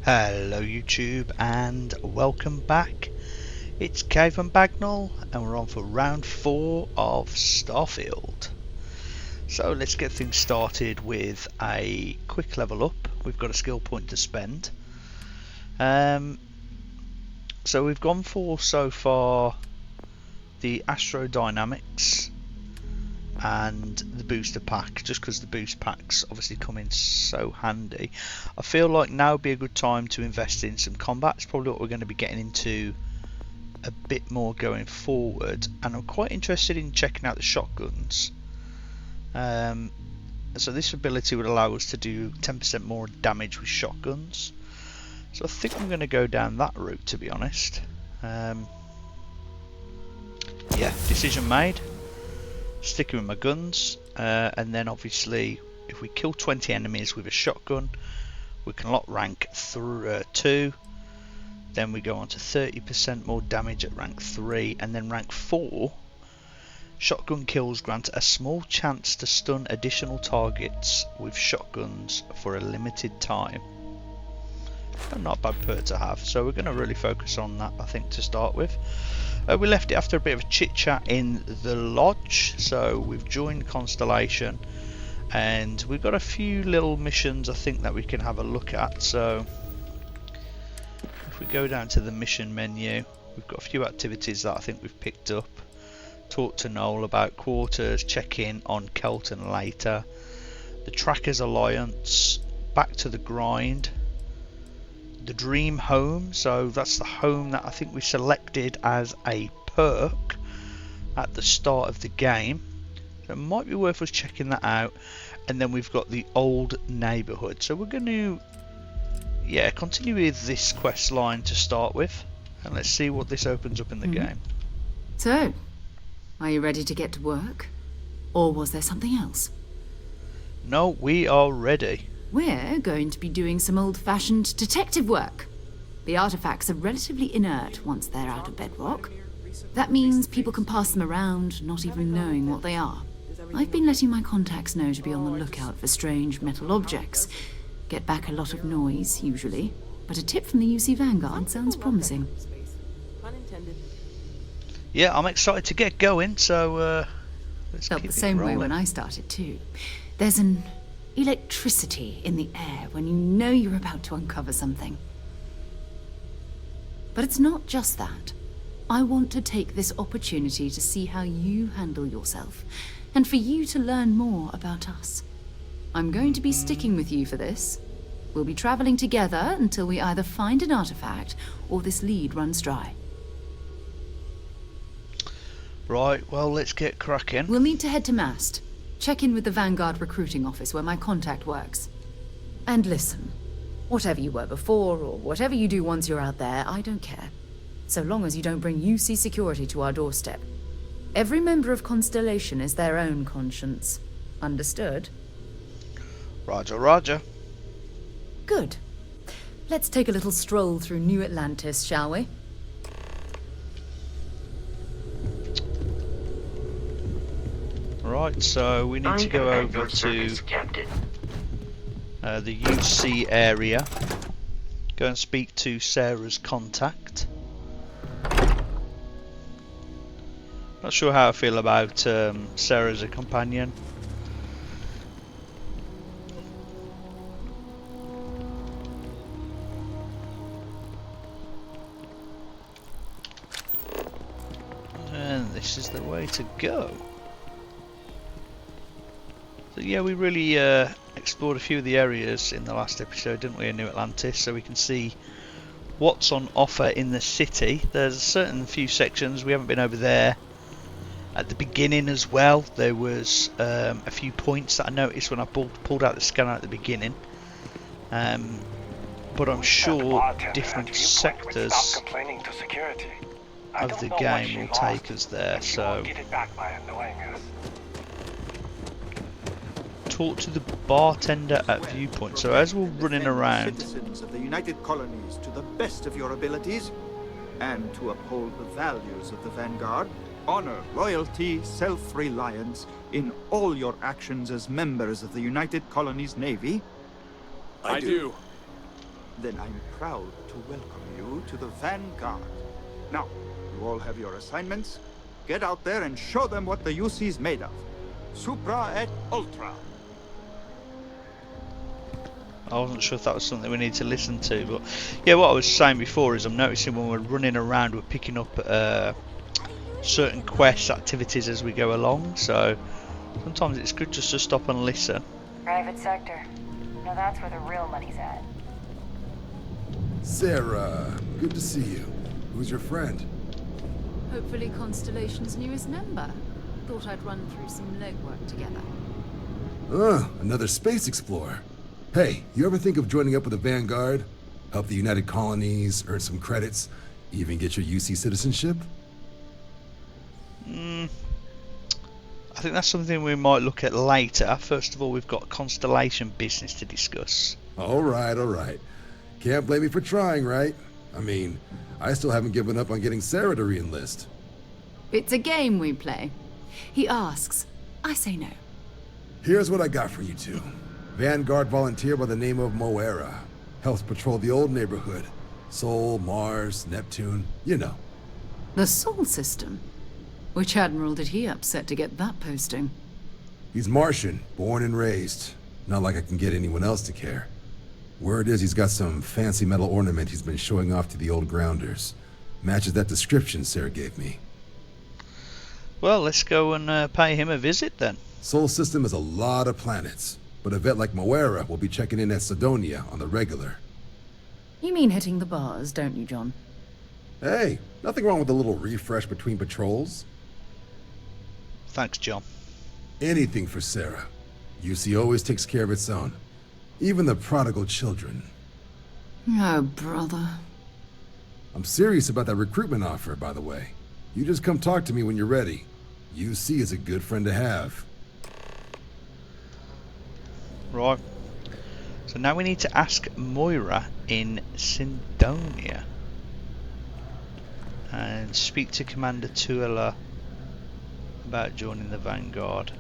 Hello YouTube and welcome back. It's Caveman Bagnall and we're on for round 4 of Starfield. So let's get things started with a quick level up. We've got a skill point to spend. So we've gone for so far the astrodynamics and the booster pack, just because the boost packs obviously come in so handy. I feel like now would be a good time to invest in some combat. It's probably what we're going to be getting into a bit more going forward, and I'm quite interested in checking out the shotguns. So this ability would allow us to do 10% more damage with shotguns, so I think I'm going to go down that route, to be honest. Yeah, decision made. Sticking with my guns, and then obviously if we kill 20 enemies with a shotgun we can lock rank 2, then we go on to 30% more damage at rank 3, and then rank 4 shotgun kills grant a small chance to stun additional targets with shotguns for a limited time. Not a bad perk to have, so we're going to really focus on that, I think, to start with. We left it after a bit of a chit chat in the lodge, so we've joined Constellation and we've got a few little missions I think that we can have a look at. So if we go down to the mission menu, we've got a few activities that I think we've picked up. Talk to Noel about quarters, check in on Kelton later, the Trackers Alliance, back to the grind, the dream home, so that's the home that I think we selected as a perk at the start of the game, so it might be worth us checking that out. And then we've got the old neighborhood, so we're going to continue with this quest line to start with, and let's see what this opens up in the game. So, are you ready to get to work, or was there something else? No, we are ready. We're going to be doing some old-fashioned detective work. The artifacts are relatively inert once they're out of bedrock. That means people can pass them around, not even knowing what they are. I've been letting my contacts know to be on the lookout for strange metal objects. Get back a lot of noise, usually, but a tip from the UC Vanguard sounds promising. Yeah, I'm excited to get going, so let's Felt keep the it same way rolling. when I started too. There's an electricity in the air when you know you're about to uncover something. But it's not just that. I want to take this opportunity to see how you handle yourself, and for you to learn more about us. I'm going to be sticking with you for this. We'll be traveling together until we either find an artifact or this lead runs dry. Right, well, let's get cracking. We'll need to head to Mast. Check in with the Vanguard recruiting office where my contact works. And listen, whatever you were before or whatever you do once you're out there, I don't care. So long as you don't bring UC security to our doorstep. Every member of Constellation is their own conscience. Understood? Roger, roger. Good. Let's take a little stroll through New Atlantis, shall we? Right, so we need to go over to the UC area, go and speak to Sarah's contact. Not sure how I feel about Sarah as a companion. And this is the way to go. So yeah, we really explored a few of the areas in the last episode, didn't we, in New Atlantis, so we can see what's on offer in the city. There's a certain few sections we haven't been over there. At the beginning as well, there was a few points that I noticed when I pulled out the scanner at the beginning. But I'm sure different sectors of the game will take us there, so talk to the bartender at Viewpoint. So as we're running around, citizens of the United Colonies to the best of your abilities, and to uphold the values of the Vanguard, honor loyalty, self-reliance in all your actions as members of the United Colonies Navy. I do. then I'm proud to welcome you to the Vanguard. Now, you all have your assignments. Get out there and show them what the UC's made of. Supra et Ultra. I wasn't sure if that was something we need to listen to, but yeah, what I was saying before is I'm noticing when we're running around, we're picking up certain quest activities as we go along, so sometimes it's good just to stop and listen. Private sector. Now that's where the real money's at. Sarah, good to see you. Who's your friend? Hopefully Constellation's newest member. Thought I'd run through some legwork together. Another space explorer. Hey, you ever think of joining up with the Vanguard? Help the United Colonies, earn some credits, even get your UC citizenship? I think that's something we might look at later. First of all, we've got Constellation business to discuss. All right. Can't blame me for trying, right? I mean, I still haven't given up on getting Sarah to re-enlist. It's a game we play. He asks, I say no. Here's what I got for you two. Vanguard volunteer by the name of Moira. Helps patrol the old neighborhood. Sol, Mars, Neptune, you know. The Sol system? Which admiral did he upset to get that posting? He's Martian, born and raised. Not like I can get anyone else to care. Word is he's got some fancy metal ornament he's been showing off to the old grounders. Matches that description Sarah gave me. Well, let's go and pay him a visit then. Sol system has a lot of planets, but a vet like Moira will be checking in at Sidonia on the regular. You mean hitting the bars, don't you, John? Hey, nothing wrong with a little refresh between patrols. Thanks, John. Anything for Sarah. UC always takes care of its own. Even the prodigal children. Oh, brother. I'm serious about that recruitment offer, by the way. You just come talk to me when you're ready. UC is a good friend to have. Right. So now we need to ask Moira in Sidonia. And speak to Commander Tuela about joining the Vanguard.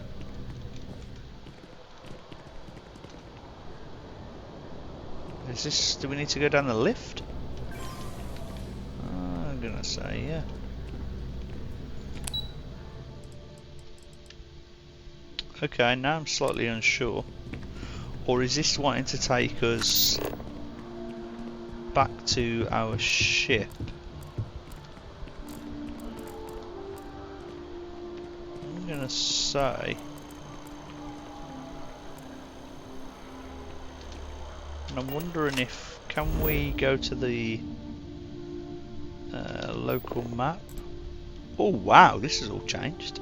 Is this... do we need to go down the lift? I'm gonna say yeah. Okay, now I'm slightly unsure. Or is this wanting to take us back to our ship? I'm gonna say... and I'm wondering if... can we go to the local map? Oh wow, this has all changed.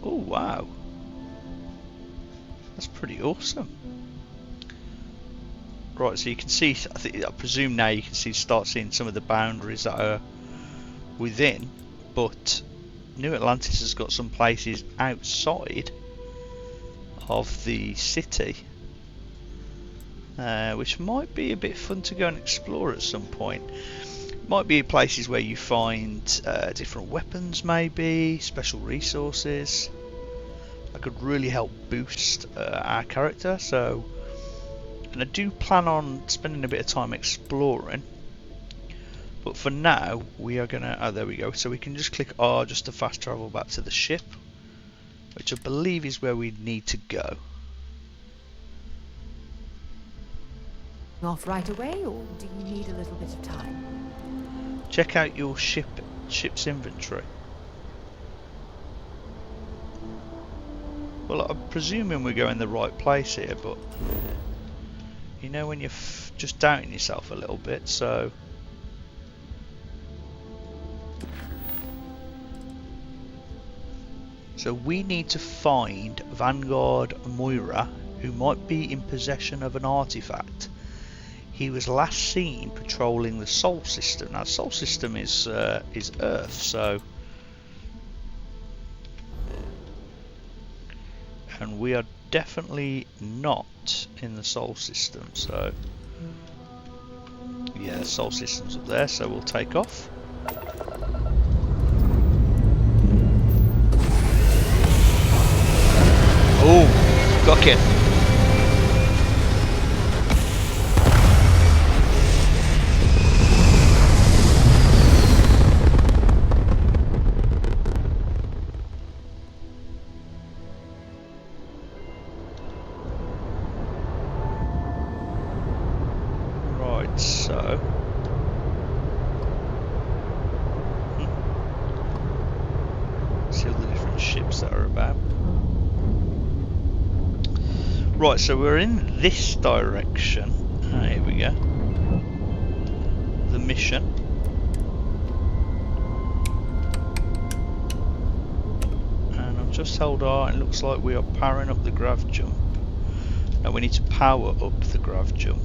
Oh wow. That's pretty awesome. Right, so you can see, I presume now you can start seeing some of the boundaries that are within, but New Atlantis has got some places outside of the city, which might be a bit fun to go and explore at some point. Might be places where you find different weapons, maybe special resources that could really help boost our character. So, and I do plan on spending a bit of time exploring, but for now we are gonna, oh there we go, so we can just click R just to fast travel back to the ship, which I believe is where we need to go. Off right away, or do you need a little bit of time? Check out your ship's inventory. Well, I'm presuming we're going the right place here, but you know when you're just doubting yourself a little bit, so we need to find Vanguard Moira, who might be in possession of an artifact. He was last seen patrolling the Sol system. Now, the Sol system is Earth, so, and we are definitely not in the Sol system. So, yeah, the Sol system's up there, so we'll take off. Oh, got it. Right, so we're in this direction. Here we go. The mission. And I've just held R, and it looks like we are powering up the grav jump. Now we need to power up the grav jump.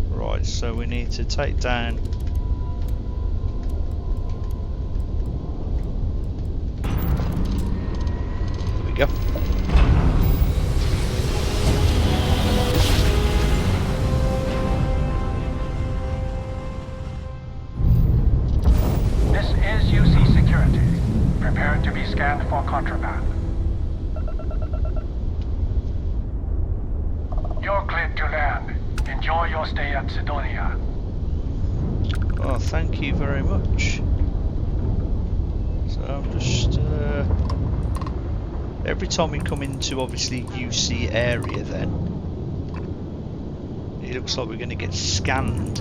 Right, so we need to take down. There we go. This is UC Security. Prepare to be scanned for contraband. You're cleared to land. Enjoy your stay at Sidonia. Oh, thank you very much. So I'm just every time we come into obviously UC area, then it looks like we're going to get scanned,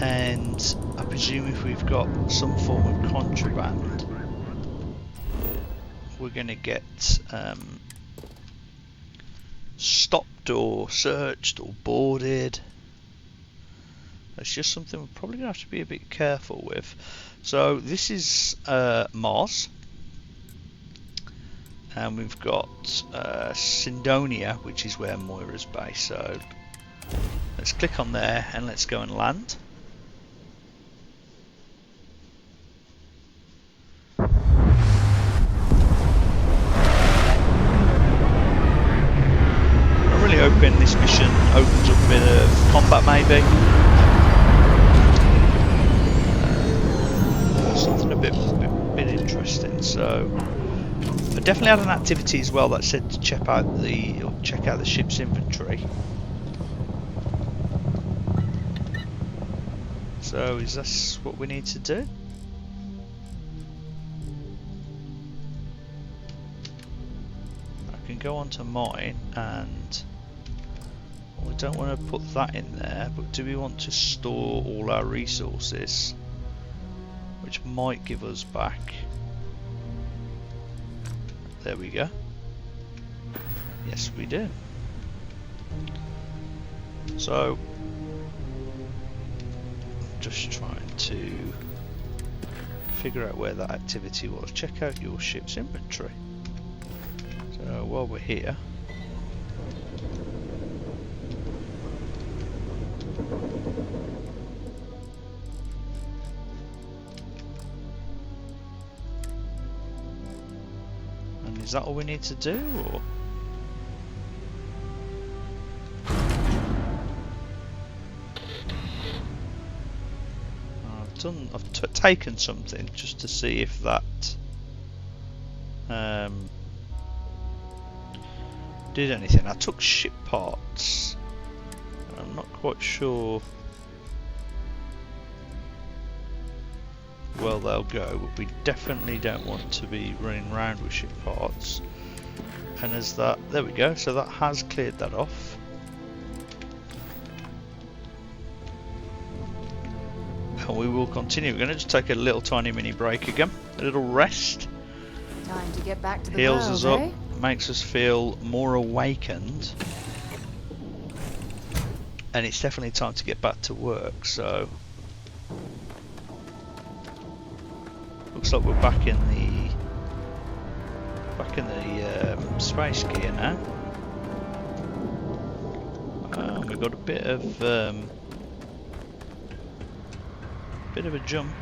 and I presume if we've got some form of contraband, we're going to get stopped or searched or boarded. It's just something we're probably going to have to be a bit careful with. So this is Mars, and we've got Sidonia, which is where Moira's based. So let's click on there and let's go and land. I'm really hoping this mission opens up a bit of combat, maybe. Something a bit interesting. So I definitely had an activity as well that said to check out the ship's inventory. So is this what we need to do? I can go on to mine, and we don't want to put that in there, but do we want to store all our resources, which might give us back? There we go. Yes, we do. So just trying to figure out where that activity was. Check out your ship's inventory. So while we're here, and is that all we need to do, or? I've taken something just to see if that did anything. I took ship parts. I'm not quite sure where they'll go, but we definitely don't want to be running around with ship parts. And as that, there we go. So that has cleared that off. And we will continue. We're going to just take a little tiny mini break again, a little rest. Time to get back to the Heals world, us up, eh? makes us feel more awakened, and it's definitely time to get back to work. So looks like we're back in the space gear now. We've got a bit of a jump.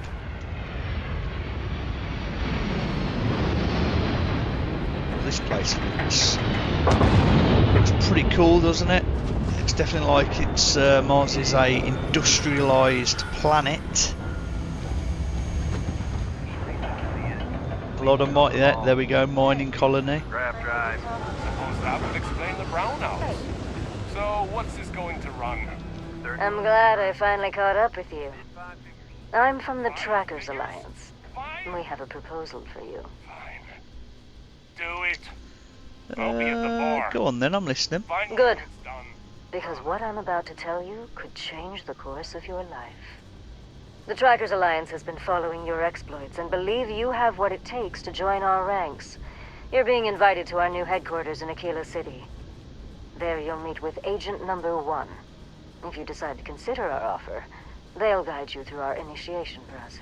This place looks pretty cool, doesn't it? It's definitely like it's Mars is a industrialized planet. A lot of there we go, mining colony. Grab drive. Suppose that would explain the brownouts. So what's this going to run? I'm glad I finally caught up with you. I'm from the Trackers Alliance. We have a proposal for you. Fine. Do it. I'll be at the bar. Go on then, I'm listening. Finally Good. it's done. Because what I'm about to tell you could change the course of your life. The Trackers Alliance has been following your exploits and believe you have what it takes to join our ranks. You're being invited to our new headquarters in Aquila City. There you'll meet with Agent Number 1. If you decide to consider our offer, they'll guide you through our initiation process.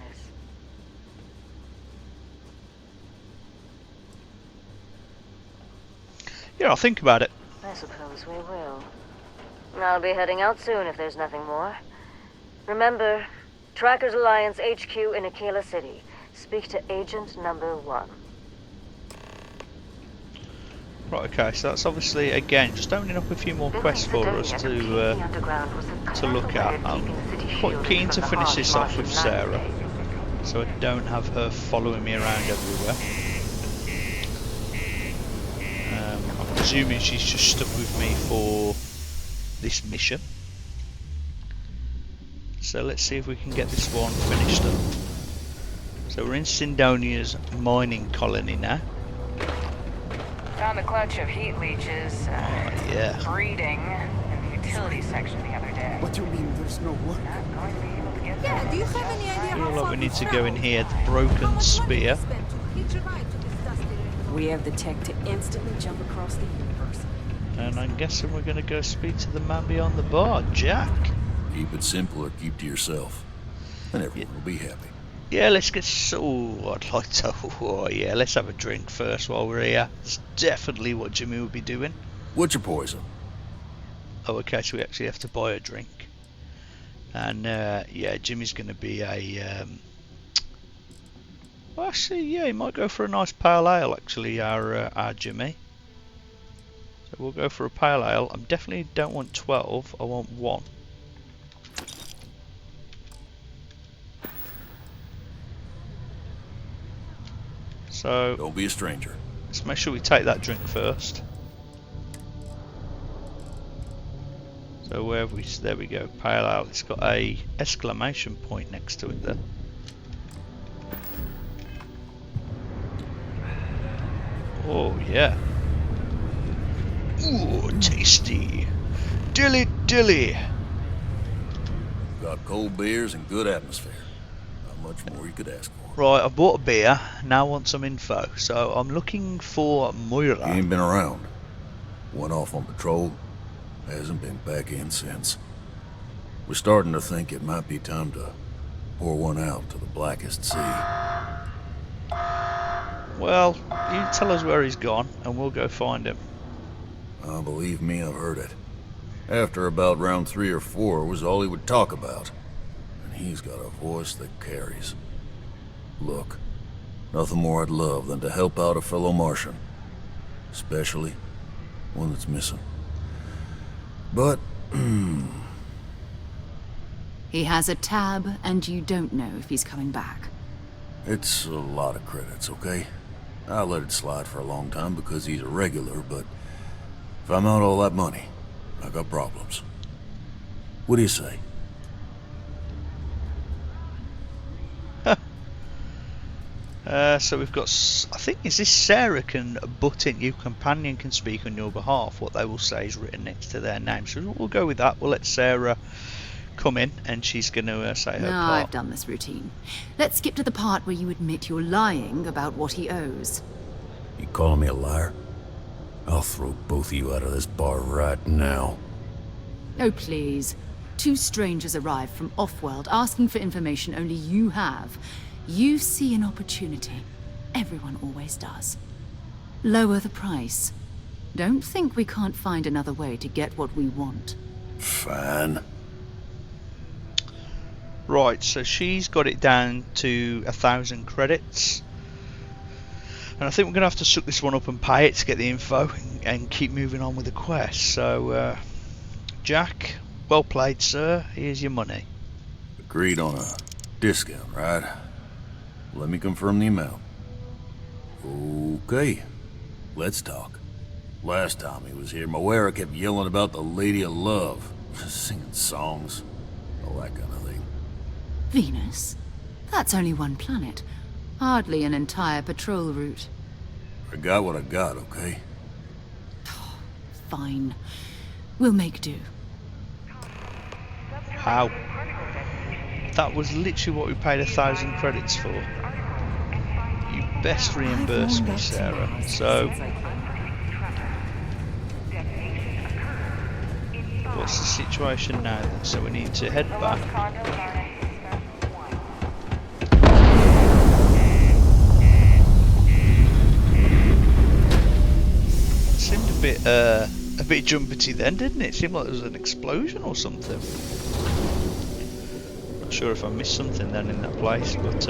Yeah, I'll think about it. I suppose we will. I'll be heading out soon if there's nothing more. Remember, Trackers Alliance HQ in Aquila City. Speak to Agent Number 1. Right, okay, so that's obviously, again, just opening up a few more quests for us to look at. I'm quite keen to finish this off with Sarah, so I don't have her following me around everywhere. I'm presuming she's just stuck with me for this mission. So let's see if we can get this one finished up. So we're in Sindonia's mining colony now. Found a clutch of heat leeches breeding in the utilities section the other day. What do you mean there's no work? Not going to be able to get Yeah, do you have any idea Feel how like far we need to we've go in traveled? here, the How broken much money spear. we spent to hitch a ride to this dusty ring? We have the tech to instantly jump across the universe. And I'm guessing we're going to go speak to the man beyond the bar, Jack. Keep it simple or keep to yourself, and everyone will be happy. Yeah, let's get I'd like to. Oh, yeah, let's have a drink first while we're here. It's definitely what Jimmy would be doing. What's your poison? Oh, okay, so we actually have to buy a drink. And yeah, Jimmy's going to be a. Well, actually, yeah, he might go for a nice pale ale. Actually, our Jimmy. So we'll go for a pale ale. I definitely don't want 12. I want 1. So Don't be a stranger. let's make sure we take that drink first. So where have we? There we go. Pale ale. It's got a exclamation point next to it there. Oh yeah. Ooh, tasty. Dilly dilly. Got cold beers and good atmosphere. Not much more you could ask for. Right, I bought a beer. Now I want some info. So I'm looking for He Moira. ain't been around. Went off on patrol. Hasn't been back in since. We're starting to think it might be time to pour one out to the blackest sea. Well, you tell us where he's gone, and we'll go find him. Believe me, I've heard it. After about round 3 or 4 was all he would talk about. And he's got a voice that carries. Look, nothing more I'd love than to help out a fellow Martian. Especially one that's missing. But, He has a tab, and you don't know if he's coming back. it's a lot of credits, okay? I let it slide for a long time because he's a regular, but if I'm out all that money, I got problems. What do you say? So we've got, I think, is this Sarah can butt in, your companion can speak on your behalf, what they will say is written next to their name. So we'll go with that. We'll let Sarah come in and she's going to say her No, part. I've done this routine. Let's skip to the part where you admit you're lying about what he owes. You calling me a liar? I'll throw both of you out of this bar right now. Oh, please. 2 strangers arrive from off-world asking for information only you have. You see an opportunity. Everyone always does. Lower the price. Don't think we can't find another way to get what we want. Fine. Right, so she's got it down to 1,000 credits. And I think we're going to have to suck this one up and pay it to get the info and keep moving on with the quest. So, Jack, well played, sir. Here's your money. Agreed on a discount, right? Let me confirm the amount. Okay, let's talk. Last time he was here, Moira kept yelling about the Lady of Love, singing songs, all that kind of thing. Venus? That's only one planet. Hardly an entire patrol route. I got what I got, okay? Fine. We'll make do. How? That was literally what we paid 1,000 credits for. You best reimburse me, Sarah. So, what's the situation now then? So we need to head back. Seemed a bit jumpety then, didn't it? It seemed like there was an explosion or something. Not sure if I missed something then in that place, but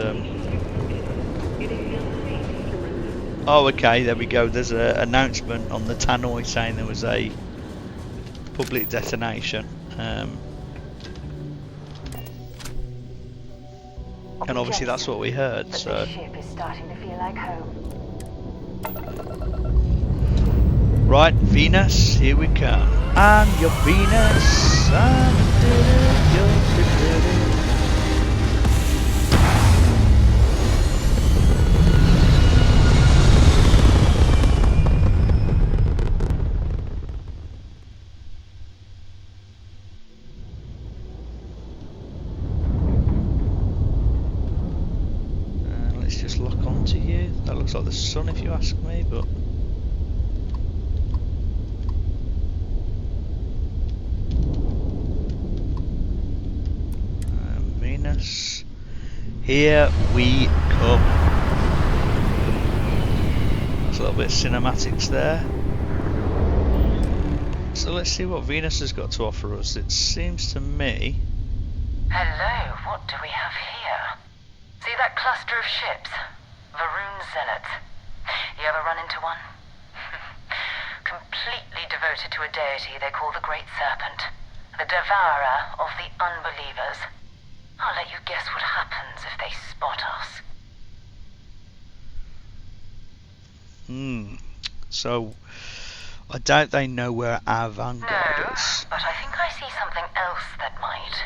oh, okay, there we go. There's an announcement on the tannoy saying there was a public detonation. And obviously that's what we heard, so... The ship is starting to feel like home. Right, Venus, here we come. I'm your Venus. Let's just lock onto you. That looks like the sun if you ask me, but... Venus. Here we come. There's a little bit of cinematics there. So let's see what Venus has got to offer us. It seems to me... Hello, what do we have here? See that cluster of ships? Varun Zealots. You ever run into one? Completely devoted to a deity they call the Great Serpent. The devourer of the unbelievers. I'll let you guess what happens if they spot us. So, I doubt they know where our Vanguard is. But I think I see something else that might.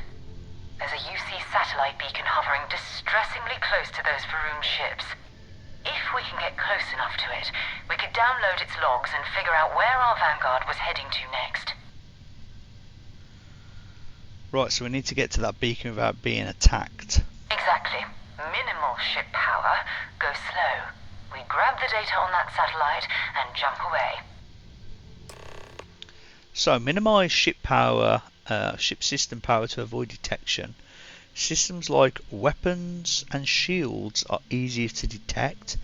There's a UC satellite beacon hovering distressingly close to those Varun ships. If we can get close enough to it, we could download its logs and figure out where our Vanguard was heading to next. Right, so we need to get to that beacon without being attacked. Exactly. Minimal ship power. Go slow. We grab the data on that satellite and jump away. So, minimise ship power, ship system power to avoid detection. Systems like weapons and shields are easier to detect.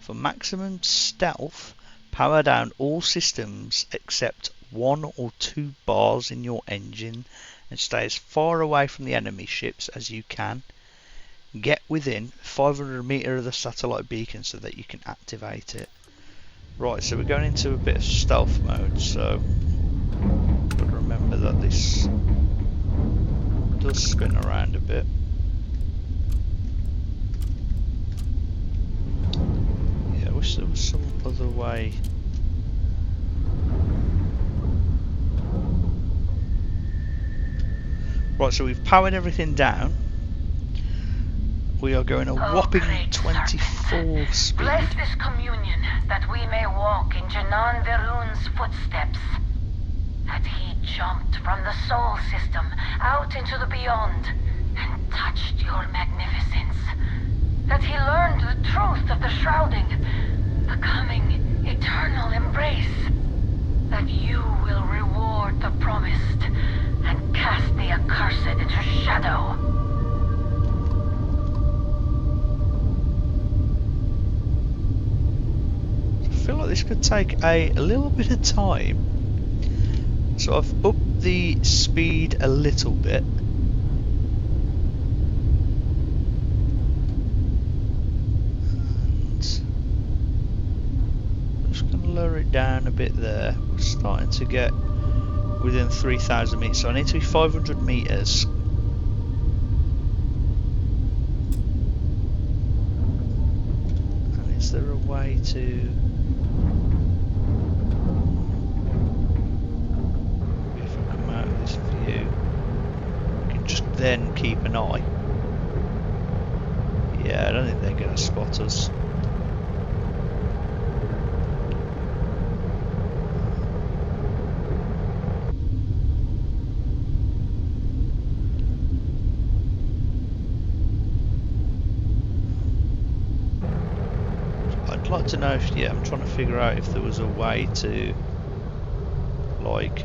For maximum stealth, power down all systems except 1 or 2 bars in your engine and stay as far away from the enemy ships as you can. Get within 500 meters of the satellite beacon so that you can activate it. Right, so we're going into a bit of stealth mode, so got to remember that this does spin around a bit. Yeah, I wish there was some other way. Right, so we've powered everything down. We are going a whopping 24 speed. Bless this communion that we may walk in Janan Verun's footsteps. That he jumped from the soul system out into the beyond and touched your magnificence. That he learned the truth of the shrouding, the coming eternal embrace. That you will reward the promised and cast the accursed into shadow. I feel like this could take a little bit of time. So I've upped the speed a little bit. And I'm just going to lower it down a bit there. We're starting to get within 3,000 meters, so I need to be 500 meters. And is there a way to... if I come out of this view, I can just then keep an eye. Yeah, I don't think they're going to spot us. I'd like to know if, yeah, I'm trying to figure out if there was a way to, like,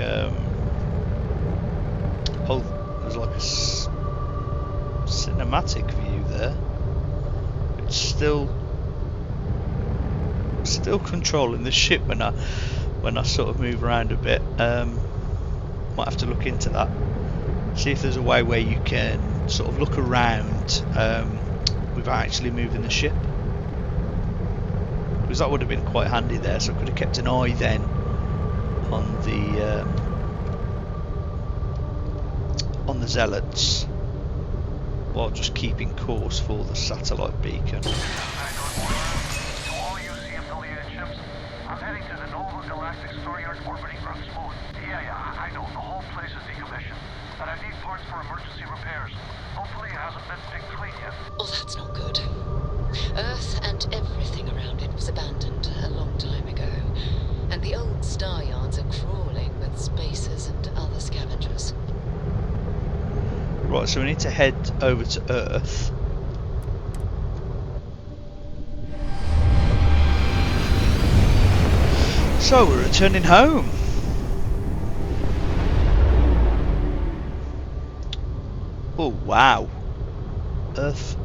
oh, there's like a cinematic view there. It's still controlling the ship when I sort of move around a bit. Might have to look into that. See if there's a way where you can sort of look around without actually moving the ship. Because that would have been quite handy there, so I could have kept an eye then on the zealots while just keeping course for the satellite beacon. To all you sea-affiliated ships, I'm heading to the Nova Galactic Storeyard orbiting Earth's moon. Yeah, I know, the whole place is decommissioned, but I need parts for emergency repairs. Hopefully it hasn't been picked clean yet. Oh, that's not good. Earth and everything around it was abandoned a long time ago, and the old star yards are crawling with spacers and other scavengers. Right, so we need to head over to Earth. So we're returning home. Oh wow, Earth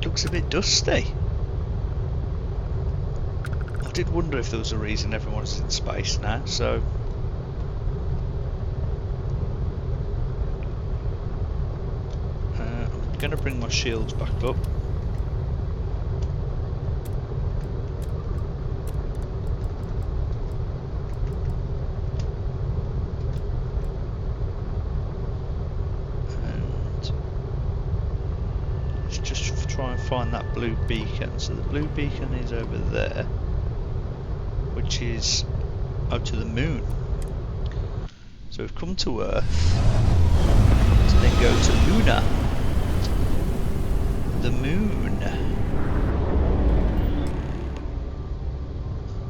looks a bit dusty. I did wonder if there was a reason everyone's in space now, so I'm going to bring my shields back up. Try and find that blue beacon. So the blue beacon is over there, which is out to the moon. So we've come to Earth to then go to Luna, the moon.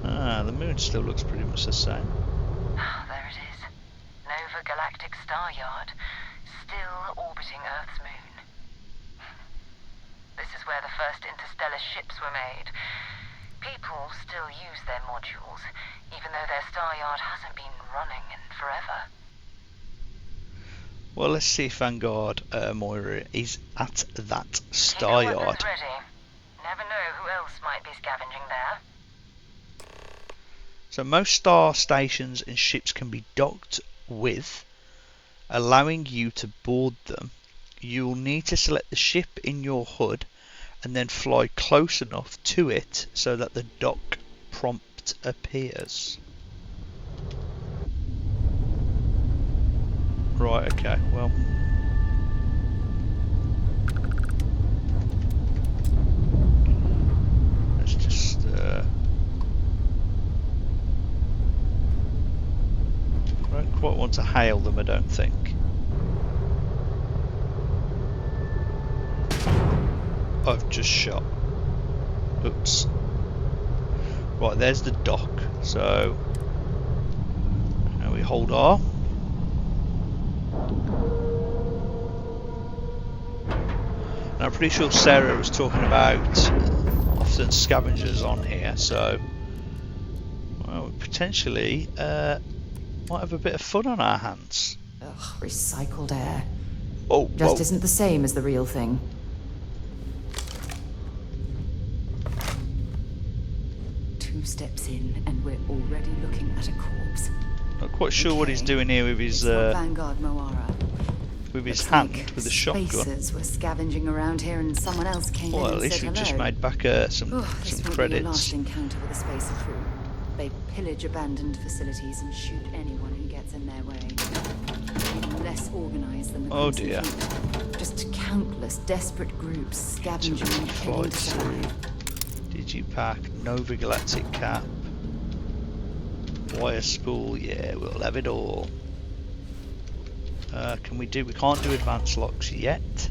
Ah, the moon still looks pretty much the same. There it is. Nova Galactic Star Yard, still orbiting Earth's moon. This is where the first interstellar ships were made. People still use their modules, even though their star yard hasn't been running in forever. Well, let's see if Vanguard Moira is at that star Keep your yard. weapons ready. Never know who else might be scavenging there. So most star stations and ships can be docked with, allowing you to board them. You'll need to select the ship in your HUD and then fly close enough to it so that the dock prompt appears. Right, okay, well. Let's just I don't quite want to hail them, I don't think. I've just shot. Oops. Right, there's the dock. So now we hold R. And I'm pretty sure Sarah was talking about often scavengers on here, so well, we potentially might have a bit of fun on our hands. Ugh, recycled air. Oh, Just whoa. isn't the same as the real thing. 2 steps in, and we're already looking at a corpse. Not quite sure what he's doing here with his Vanguard Moira. with his Looks hand, like with the shotgun. Spacers were scavenging around here, and someone else came Well, in at and least said we've just hello. made back some This won't be your credits. last encounter with a spacer crew. They pillage abandoned facilities and shoot anyone who gets in their way. Even less organized than the Oh Crimson dear. Fleet. Just countless desperate groups scavenging and killing to survive. Digipack, Nova Galactic Cap, wire spool, yeah, we'll have it all. We can't do advanced locks yet.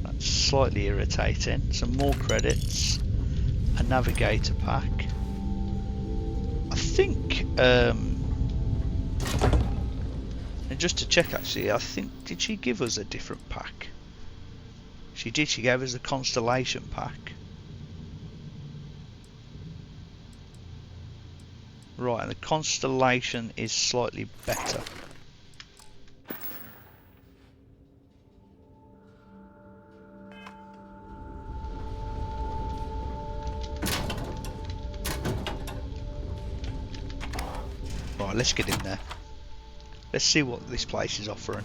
That's slightly irritating. Some more credits. A navigator pack. I think, and just to check actually, I think, did she give us a different pack? She did, she gave us a constellation pack. Right, and the constellation is slightly better. Right, let's get in there. Let's see what this place is offering.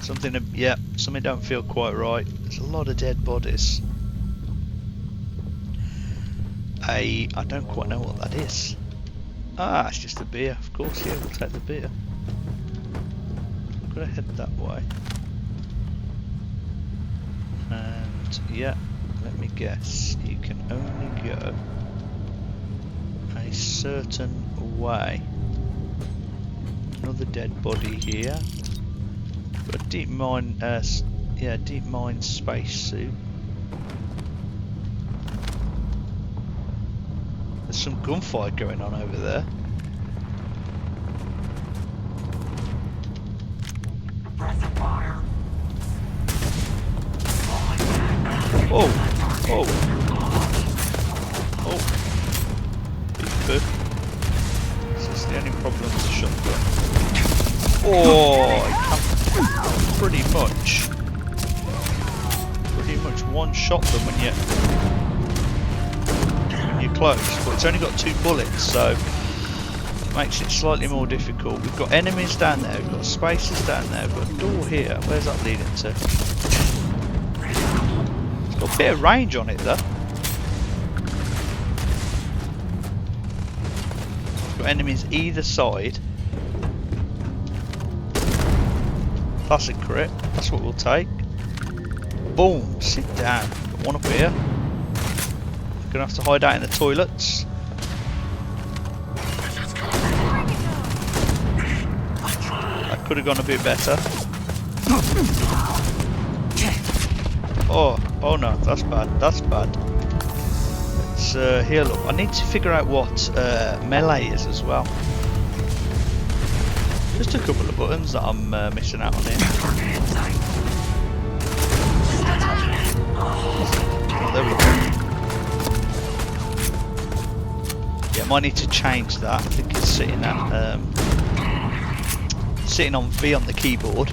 Something don't feel quite right. There's a lot of dead bodies. I don't quite know what that is. Ah, it's just a beer. Of course, yeah, we'll take the beer. I'm gonna head that way. And yeah, let me guess. You can only go a certain way. Another dead body here. Got a deep mine, deep mine spacesuit. There's some gunfire going on over there. Oh, oh, oh! Big boo. This is the only problem with the shotgun. Oh, I can pretty much one-shot them when you're close, but it's only got 2 bullets, so it makes it slightly more difficult. We've got enemies down there, we've got spacers down there, we've got a door here. Where's that leading to? It's got a bit of range on it though. We've got enemies either side. That's a crit, that's what we'll take. Boom, sit down. Got one up here. Gonna have to hide out in the toilets. That could have gone a bit better. Oh no, that's bad, that's bad. Let's heal up. I need to figure out what melee is as well. Just a couple of buttons that I'm missing out on here. Oh, there we go. Yeah, might need to change that. I think it's sitting on V on the keyboard.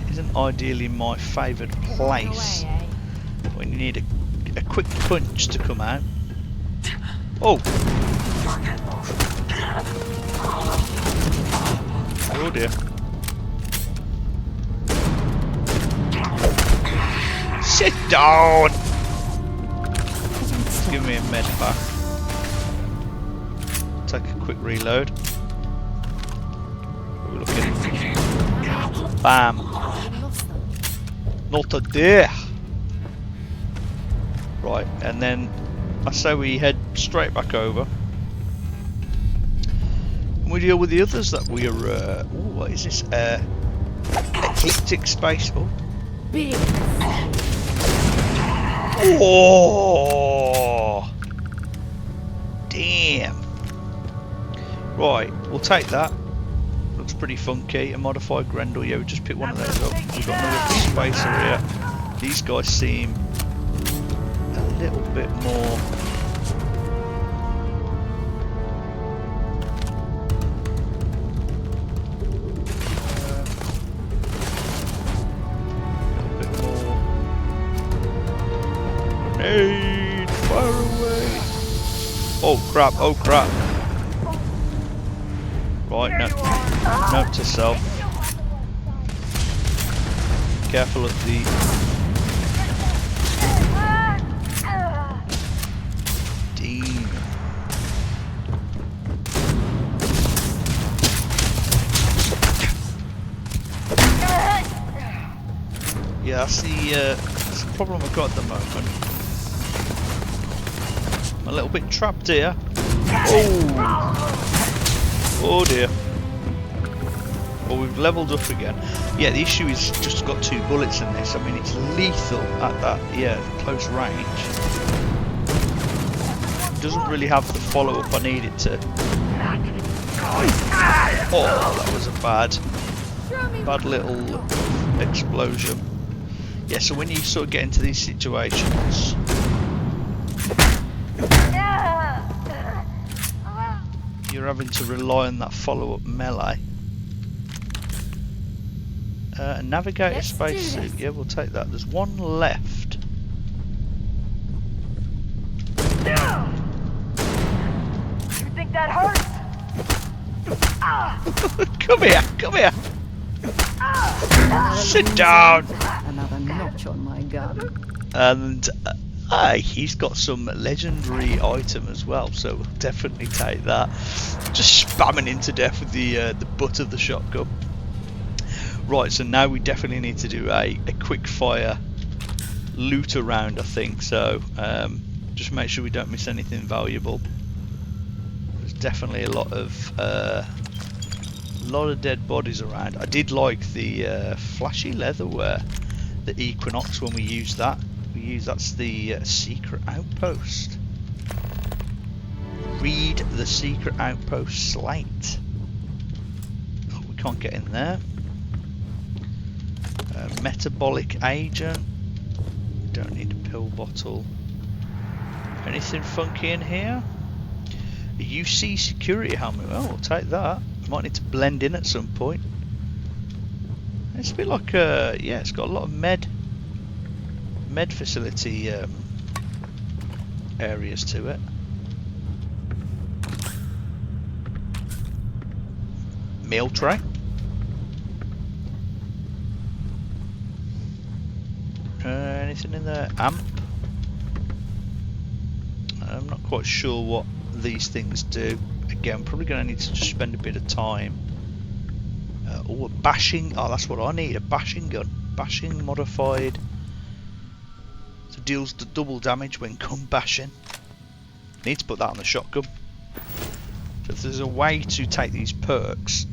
It isn't ideally my favoured place when you need a quick punch to come out. Oh! Oh dear. Sit down! Give me a med pack. Take a quick reload. We're looking. Bam! Not a deer! Right, and then I say we head straight back over. And we deal with the others that we are. What is this? Ecliptic space. Oh. Big. Oh! Damn. Right, we'll take that. Looks pretty funky. A modified Grendel. Yeah, we just picked one of those up. We've got another spacer here. These guys seem a little bit more. Grenade! Fire away! Oh crap, oh crap. Right, note to self. Careful of the... Demon. Yeah, that's the problem I've got at the moment. I'm a little bit trapped here. Oh! Oh dear. Well, we've leveled up again. Yeah, the issue is just got 2 bullets in this. I mean, it's lethal at that, close range. It doesn't really have the follow-up I need it to. Oh, that was a bad little explosion. Yeah, so when you sort of get into these situations, you're having to rely on that follow-up melee. A navigator spacesuit, yeah, we'll take that. There's one left. You think that hurts? Come here, come here. Sit down. Another notch on my gun. And he's got some legendary item as well, so we'll definitely take that. Just spamming him to death with the butt of the shotgun. Right, so now we definitely need to do a quick fire loot around, I think. So just make sure we don't miss anything valuable. There's definitely a lot of dead bodies around. I did like the flashy leatherware, the Equinox, when we used that. That's the secret outpost. Read the secret outpost slate. Oh, we can't get in there. Metabolic agent. Don't need a pill bottle. Anything funky in here? A UC security helmet. Oh, we'll take that. Might need to blend in at some point. It's a bit like yeah, it's got a lot of med facility areas to it. Meal tray. Anything in there? Amp. I'm not quite sure what these things do. Again, probably going to need to just spend a bit of time. Oh, a bashing. Oh, that's what I need. A bashing gun. Bashing modified. So deals the double damage when gun bashing. Need to put that on the shotgun. So if there's a way to take these perks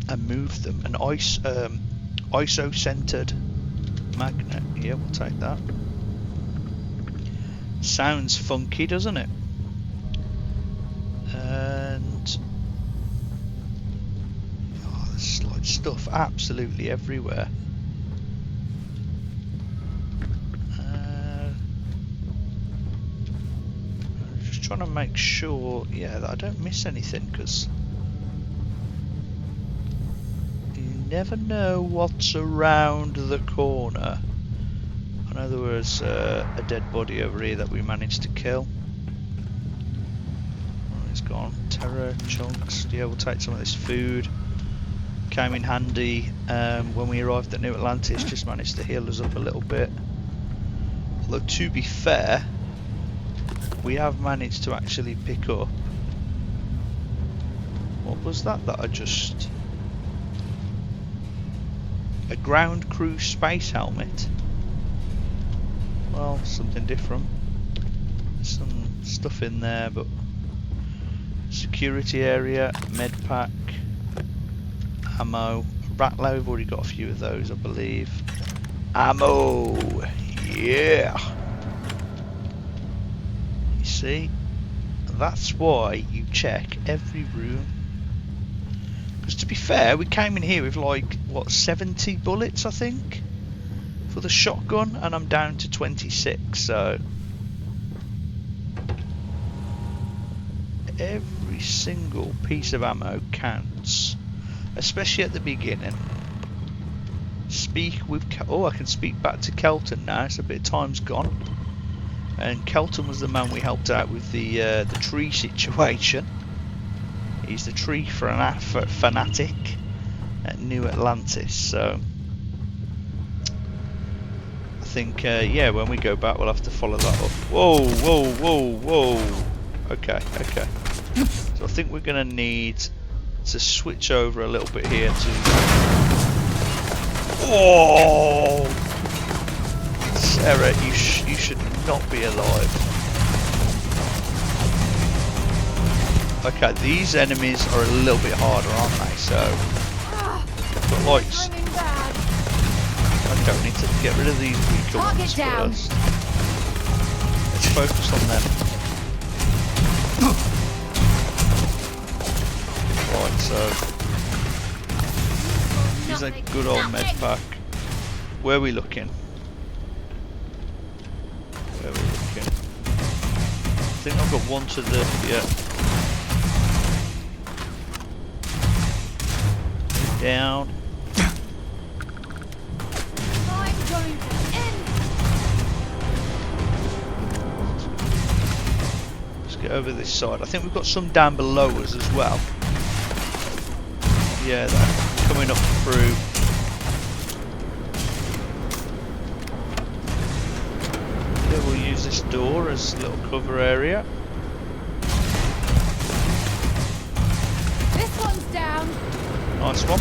and move them, an ISO centered magnet. Yeah, we'll take that. Sounds funky, doesn't it? And oh, there's like stuff absolutely everywhere. I'm just trying to make sure, yeah, that I don't miss anything, because you never know what's around the corner. I know there was a dead body over here that we managed to kill. Oh, it's gone. Terror chunks. Yeah, we'll take some of this food. Came in handy when we arrived at New Atlantis. Just managed to heal us up a little bit. Although, to be fair, we have managed to actually pick up. What was that I just... A ground crew space helmet. Well, something different. Some stuff in there, but security area, med pack, ammo, rattler. We've already got a few of those, I believe. Ammo, yeah. You see, that's why you check every room. Because to be fair, we came in here with like what 70 bullets, I think, for the shotgun, and I'm down to 26, so every single piece of ammo counts, especially at the beginning. Speak with oh, I can speak back to Kelton now, so a bit of time's gone. And Kelton was the man we helped out with the tree situation. He's the tree fanatic at New Atlantis, so I think, yeah, when we go back we'll have to follow that up. Whoa, whoa, whoa, whoa. Okay, okay. So I think we're going to need to switch over a little bit here to... Oh! Sarah, you should not be alive. Okay, these enemies are a little bit harder, aren't they? So, but like, okay, we need to get rid of these weaker ones first. Let's focus on them. Right, so here's a good old med pack. Where are we looking? think I've got one to the... yeah. Down. I'm going to end. Let's get over this side. I think we've got some down below us as well. Yeah, they're coming up through. Yeah, we'll use this door as a little cover area. This one's down. Nice one.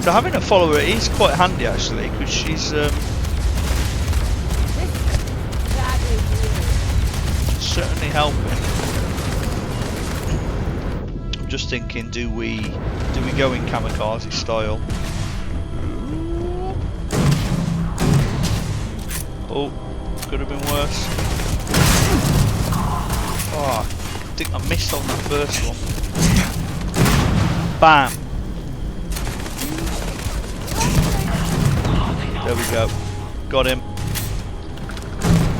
So having a follower is quite handy actually, because she's certainly helping. I'm just thinking, do we go in kamikaze style? Oh, could have been worse. Oh, I think I missed on that first one. Bam. There we go. Got him.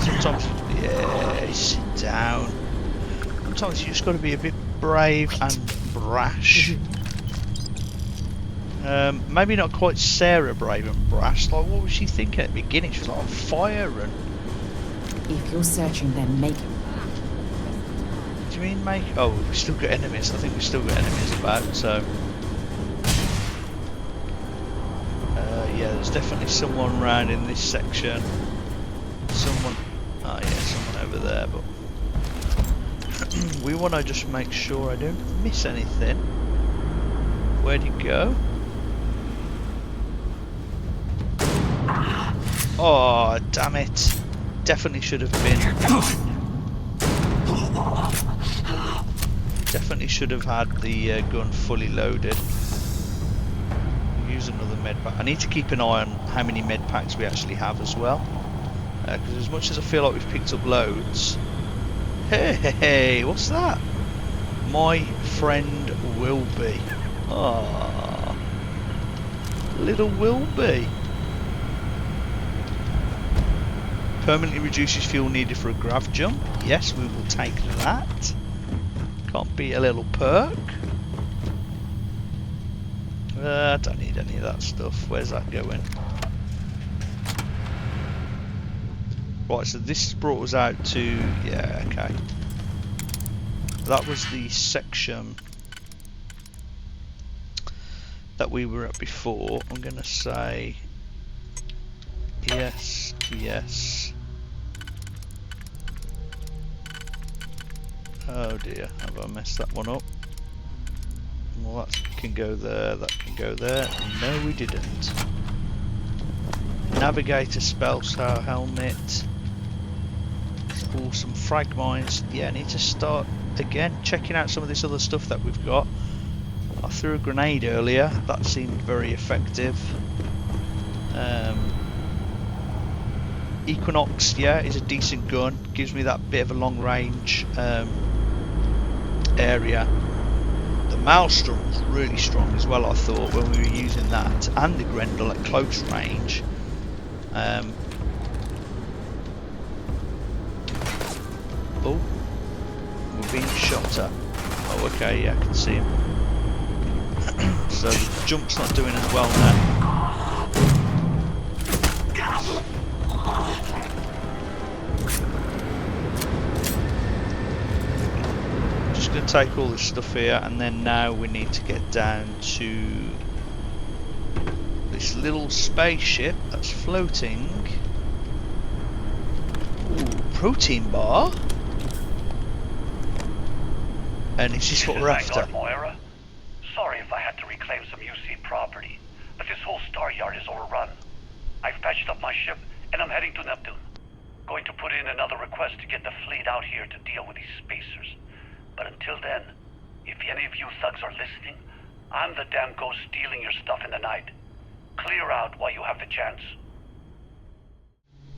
Sometimes, yeah, sit down. Sometimes you just got to be a bit brave and brash. Maybe not quite Sarah brave and brash. Like, what was she thinking at the beginning? She was like on fire and... If you're searching, then make it. Do you mean make? Oh, we've still got enemies. I think we've still got enemies about, so... yeah, there's definitely someone around in this section. Someone... oh yeah, someone over there, but... we want to just make sure I don't miss anything. Where'd he go? Oh, damn it. Definitely should have been... definitely should have had the gun fully loaded. Use another med pack. I need to keep an eye on how many med packs we actually have as well. Because as much as I feel like we've picked up loads... Hey, what's that? My friend Wilby. Ah, little Wilby. Permanently reduces fuel needed for a grav jump. Yes, we will take that. Can't be a little perk. I don't need any of that stuff. Where's that going? Right, so this has brought us out to... yeah, okay. That was the section that we were at before. I'm going to say... yes, yes. Oh dear, have I messed that one up? Well, that can go there, that can go there. No, we didn't. Navigator spell tower helmet. Oh, some frag mines. Yeah, I need to start again checking out some of this other stuff that we've got. I threw a grenade earlier, that seemed very effective. Equinox, yeah, is a decent gun. Gives me that bit of a long range area. The Maelstrom was really strong as well, I thought, when we were using that, and the Grendel at close range. Oh, we're being shot at. Oh, okay, yeah, I can see him. So the jump's not doing as well now. Just going to take all this stuff here, and then now we need to get down to this little spaceship that's floating. Ooh, protein bar. And is this what we're after? Moira. Sorry if I had to reclaim some UC property, but this whole star yard is overrun. I've patched up my ship, and I'm heading to Neptune. Going to put in another request to get the fleet out here to deal with these spacers. But until then, if any of you thugs are listening, I'm the damn ghost stealing your stuff in the night. Clear out while you have the chance.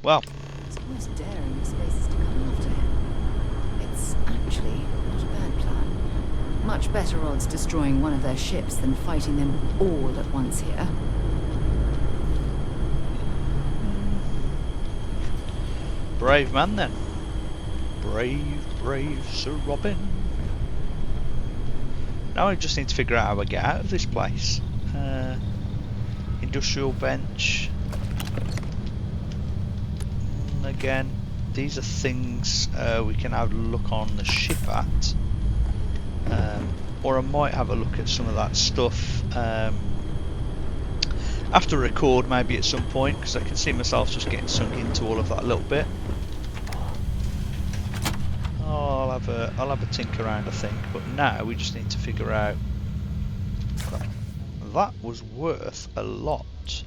Well, It's almost daring the spacers to come after him. It's actually not a bad plan. Much better odds destroying one of their ships than fighting them all at once here. brave man then. Brave, brave Sir Robin. Now I just need to figure out how I get out of this place. Industrial bench. Again, these are things we can have a look on the ship at. Or I might have a look at some of that stuff after record, maybe at some point, because I can see myself just getting sunk into all of that a little bit. I'll have a tinker around, I think, but now we just need to figure out that was worth a lot.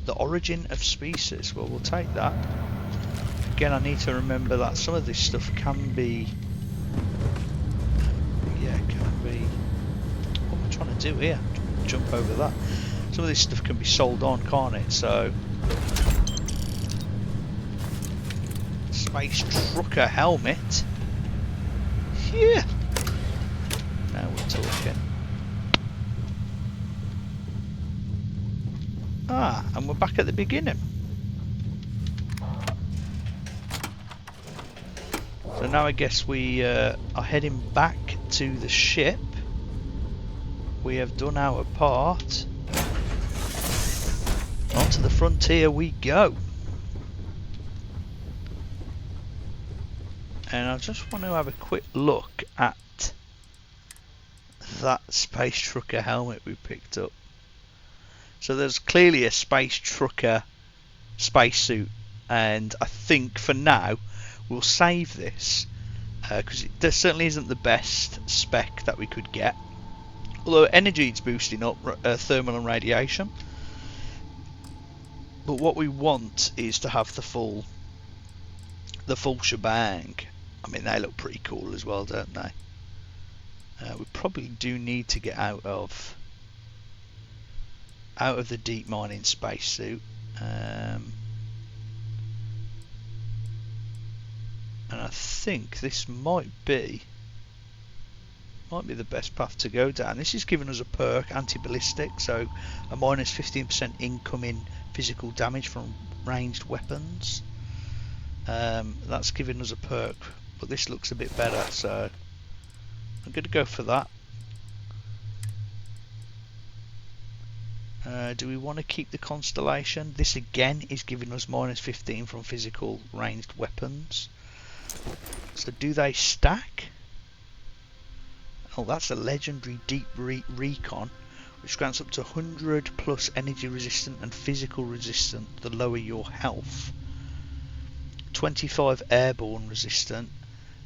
The origin of species. Well, we'll take that. Again, I need to remember that some of this stuff can be. Yeah, can be. What am I trying to do here? I'm trying to jump over that. Some of this stuff can be sold on, can't it? So. Space trucker helmet. Yeah. Now we're talking. Ah, and we're back at the beginning. So now I guess we are heading back to the ship. We have done our part. Onto the frontier we go. And I just want to have a quick look at that space trucker helmet we picked up. So there's clearly a space trucker spacesuit, and I think for now we'll save this because there certainly isn't the best spec that we could get. Although energy it's boosting up thermal and radiation, but what we want is to have the full shebang. I mean, they look pretty cool as well, don't they? We probably do need to get out of the deep mining spacesuit, and I think this might be the best path to go down. This is giving us a perk, anti-ballistic, so a minus 15% incoming physical damage from ranged weapons. That's giving us a perk, but this looks a bit better, so I'm going to go for that. Do we want to keep the constellation? This again is giving us minus 15 from physical ranged weapons. So do they stack? Oh, that's a legendary deep recon, which grants up to 100 plus energy resistant and physical resistant the lower your health. 25 airborne resistant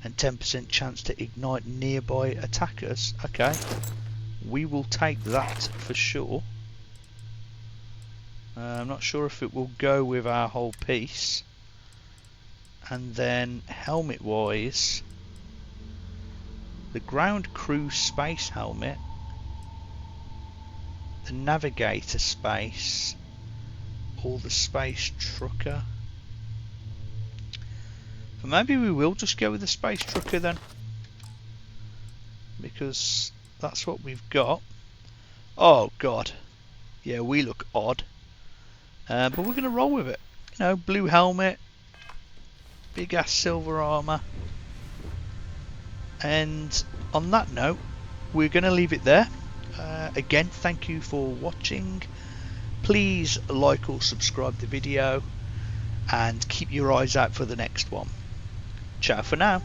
and 10% chance to ignite nearby attackers. Okay, we will take that for sure. I'm not sure if it will go with our whole piece. And then helmet wise, the ground crew space helmet, the navigator space, or the space trucker. But maybe we will just go with the space trucker then, because that's what we've got. Oh god, yeah, we look odd, but we're going to roll with it. You know, blue helmet, big ass silver armor. And on that note, we're going to leave it there. Again, thank you for watching. Please like or subscribe the video and keep your eyes out for the next one. Ciao for now.